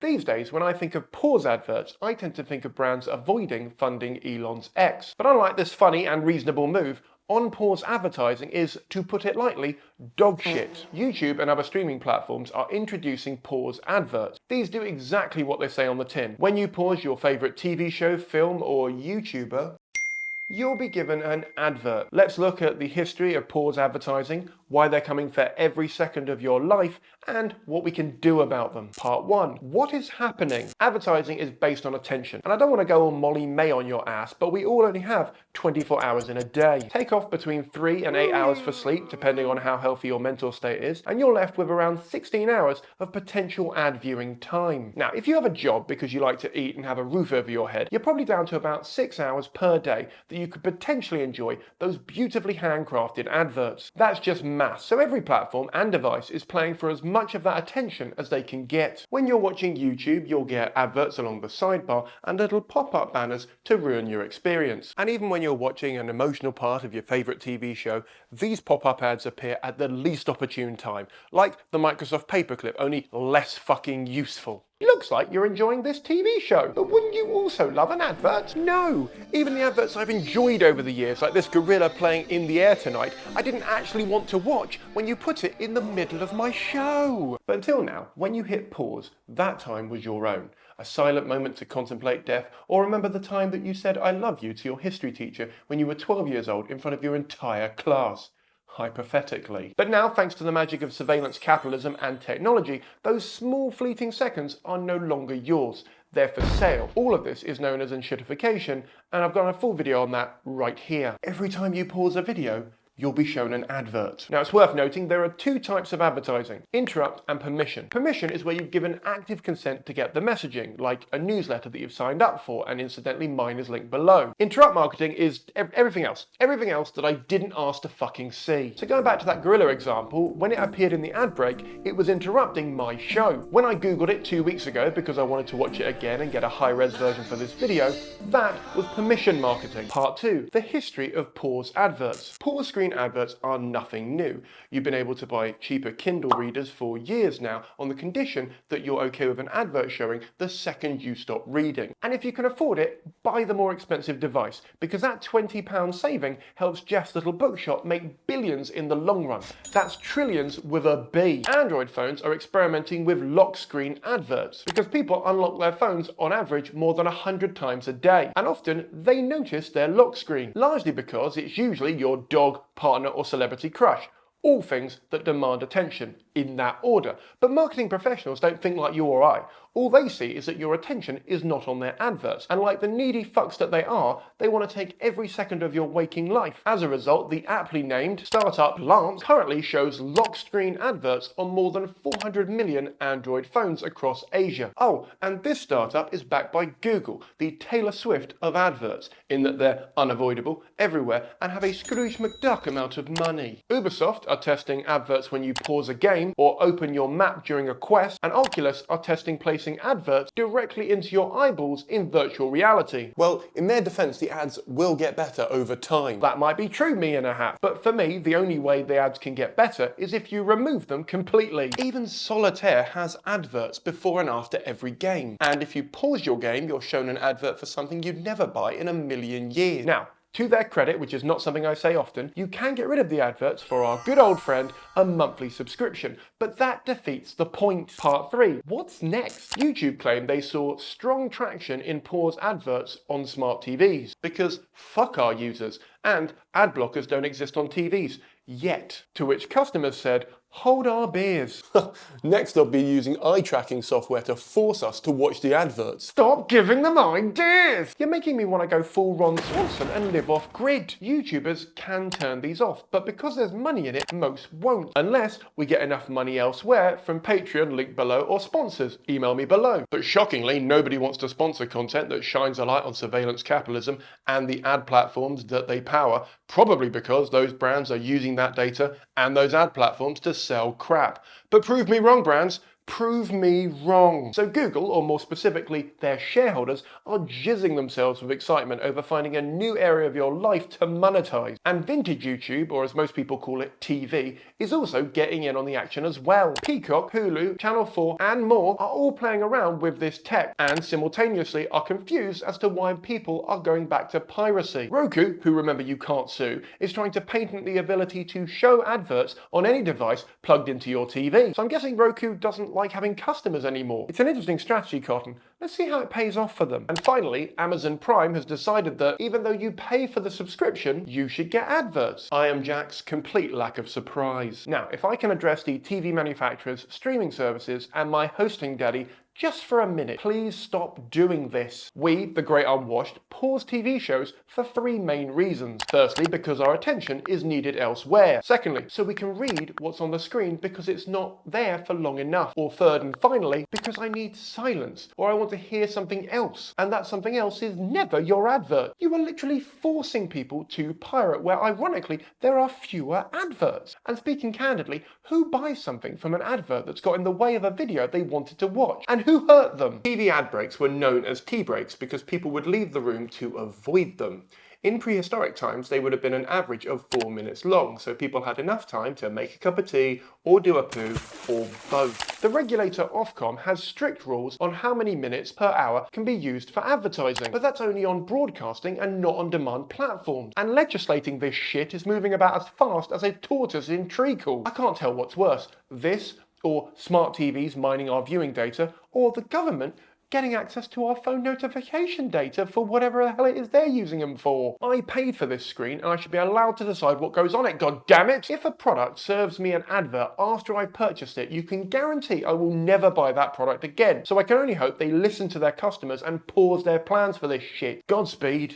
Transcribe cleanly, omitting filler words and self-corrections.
These days, when I think of pause adverts, I tend to think of brands avoiding funding Elon's X. But unlike this funny and reasonable move, on-pause advertising is, to put it lightly, dog shit. YouTube and other streaming platforms are introducing pause adverts. These do exactly what they say on the tin. When you pause your favourite TV show, film or YouTuber, you'll be given an advert. Let's look at the history of pause advertising, why they're coming for every second of your life, and what we can do about them. Part 1. What is happening? Advertising is based on attention. And I don't want to go all Molly May on your ass, but we all only have 24 hours in a day. Take off between 3 and 8 hours for sleep, depending on how healthy your mental state is, and you're left with around 16 hours of potential ad viewing time. Now, if you have a job because you like to eat and have a roof over your head, you're probably down to about 6 hours per day that you could potentially enjoy those beautifully handcrafted adverts. That's just math. So every platform and device is playing for as much of that attention as they can get. When you're watching YouTube, you'll get adverts along the sidebar and little pop-up banners to ruin your experience. And even when you're watching an emotional part of your favourite TV show, these pop-up ads appear at the least opportune time, like the Microsoft paperclip, only less fucking useful. Looks like you're enjoying this TV show, but wouldn't you also love an advert? No! Even the adverts I've enjoyed over the years, like this gorilla playing In the Air Tonight, I didn't actually want to watch when you put it in the middle of my show. But until now, when you hit pause, that time was your own. A silent moment to contemplate death, or remember the time that you said I love you to your history teacher when you were 12 years old in front of your entire class. Hypothetically. But now, thanks to the magic of surveillance capitalism and technology, those small fleeting seconds are no longer yours. They're for sale. All of this is known as enshittification, and I've got a full video on that right here. Every time you pause a video, you'll be shown an advert. Now, it's worth noting there are two types of advertising: interrupt and permission. Permission is where you've given active consent to get the messaging, like a newsletter that you've signed up for, and incidentally mine is linked below. Interrupt marketing is everything else that I didn't ask to fucking see. So going back to that gorilla example, when it appeared in the ad break, it was interrupting my show. When I googled it 2 weeks ago because I wanted to watch it again and get a high-res version for this video, that was permission marketing. Part 2, the history of pause adverts. Pause screen adverts are nothing new. You've been able to buy cheaper Kindle readers for years now on the condition that you're okay with an advert showing the second you stop reading. And if you can afford it, buy the more expensive device, because that £20 saving helps Jeff's little bookshop make billions in the long run. That's trillions with a B. Android phones are experimenting with lock screen adverts because people unlock their phones on average more than 100 times a day, and often they notice their lock screen, largely because it's usually your dog, partner or celebrity crush. All things that demand attention, in that order. But marketing professionals don't think like you or I. All they see is that your attention is not on their adverts, and like the needy fucks that they are, they want to take every second of your waking life. As a result, the aptly named startup Lance currently shows lock screen adverts on more than 400 million Android phones across Asia. Oh, and this startup is backed by Google, the Taylor Swift of adverts, in that they're unavoidable, everywhere, and have a Scrooge McDuck amount of money. Ubisoft are testing adverts when you pause a game or open your map during a quest, and Oculus are testing placing adverts directly into your eyeballs in virtual reality. Well, in their defense, the ads will get better over time. That might be true, me in a hat, but for me, the only way the ads can get better is if you remove them completely. Even Solitaire has adverts before and after every game, and if you pause your game, you're shown an advert for something you'd never buy in a million years. Now, to their credit, which is not something I say often, you can get rid of the adverts for our good old friend, a monthly subscription. But that defeats the point. Part 3. What's next? YouTube claimed they saw strong traction in pause adverts on smart TVs. Because fuck our users, and ad blockers don't exist on TVs. Yet. To which customers said, hold our beers. Next I'll be using eye tracking software to force us to watch the adverts. Stop giving them ideas! You're making me want to go full Ron Swanson and live off grid. YouTubers can turn these off, but because there's money in it, most won't. Unless we get enough money elsewhere from Patreon, link below, or sponsors, email me below. But shockingly, nobody wants to sponsor content that shines a light on surveillance capitalism and the ad platforms that they power, probably because those brands are using that data and those ad platforms to sell crap. But prove me wrong, brands. Prove me wrong. So Google, or more specifically their shareholders, are jizzing themselves with excitement over finding a new area of your life to monetize. And vintage YouTube, or as most people call it, TV, is also getting in on the action as well. Peacock, Hulu, Channel 4 and more are all playing around with this tech and simultaneously are confused as to why people are going back to piracy. Roku, who remember you can't sue, is trying to patent the ability to show adverts on any device plugged into your TV. So I'm guessing Roku doesn't like having customers anymore. It's an interesting strategy, Cotton. Let's see how it pays off for them. And finally, Amazon Prime has decided that even though you pay for the subscription, you should get adverts. I am Jack's complete lack of surprise. Now, if I can address the TV manufacturers, streaming services, and my hosting daddy just for a minute, please stop doing this. We, the great unwashed, pause TV shows for three main reasons. Firstly, because our attention is needed elsewhere. Secondly, so we can read what's on the screen because it's not there for long enough. Or third and finally, because I need silence, or I want to hear something else. And that something else is never your advert. You are literally forcing people to pirate where ironically there are fewer adverts. And speaking candidly, who buys something from an advert that's got in the way of a video they wanted to watch? And who hurt them? TV ad breaks were known as tea breaks because people would leave the room to avoid them. In prehistoric times, they would have been an average of 4 minutes long, so people had enough time to make a cup of tea or do a poo or both. The regulator Ofcom has strict rules on how many minutes per hour can be used for advertising, but that's only on broadcasting and not on demand platforms. And legislating this shit is moving about as fast as a tortoise in treacle. I can't tell what's worse, this or smart TVs mining our viewing data, or the government getting access to our phone notification data for whatever the hell it is they're using them for. I paid for this screen and I should be allowed to decide what goes on it, god damn it! If a product serves me an advert after I purchased it, you can guarantee I will never buy that product again. So I can only hope they listen to their customers and pause their plans for this shit. Godspeed.